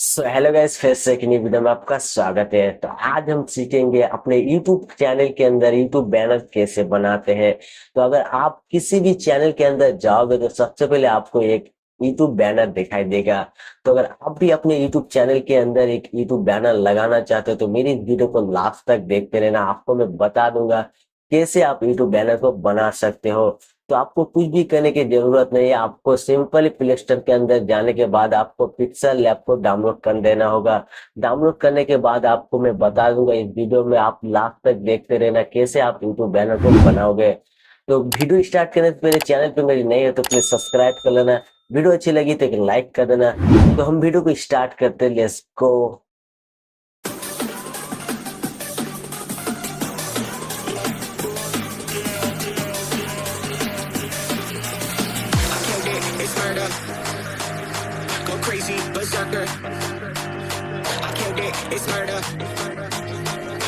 Hello guys, फिर से एक नई वीडियो में आपका स्वागत है। तो आज हम सीखेंगे अपने YouTube चैनल के अंदर YouTube बैनर कैसे बनाते हैं। तो अगर आप किसी भी चैनल के अंदर जाओगे तो सबसे पहले आपको एक YouTube बैनर दिखाई देगा। तो अगर आप भी अपने YouTube चैनल के अंदर एक YouTube बैनर लगाना चाहते हो तो मेरी इस वीडियो को लास्ट तक देखते रहना। आपको मैं बता दूंगा कैसे आप YouTube बैनर को बना सकते हो। तो आपको कुछ भी करने की जरूरत नहीं है। आपको सिंपली प्ले स्टोर के अंदर जाने के बाद आपको पिक्सल लैब को डाउनलोड कर देना होगा। डाउनलोड करने के बाद आपको मैं बता दूंगा इस वीडियो में, आप लास्ट तक देखते रहना कैसे आप यूट्यूब बैनर को बनाओगे। तो वीडियो स्टार्ट करने से पहले चैनल पे मेरी नई है तो प्लीज सब्सक्राइब कर लेना। वीडियो अच्छी लगी तो एक लाइक कर देना। तो हम वीडियो को स्टार्ट करते हैं, let's go. It's murder. Go crazy, berserker. I killed it. It's murder.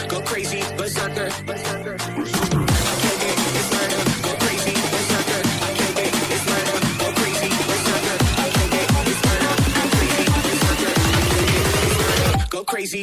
Go crazy, berserker. I killed it. It's murder. Go crazy, berserker. I killed it. It's murder. Go crazy, berserker. I killed it. It's murder. Go crazy, berserker. I killed it. It's murder. Go crazy.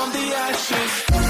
from the ashes.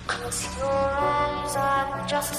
Close your eyes and just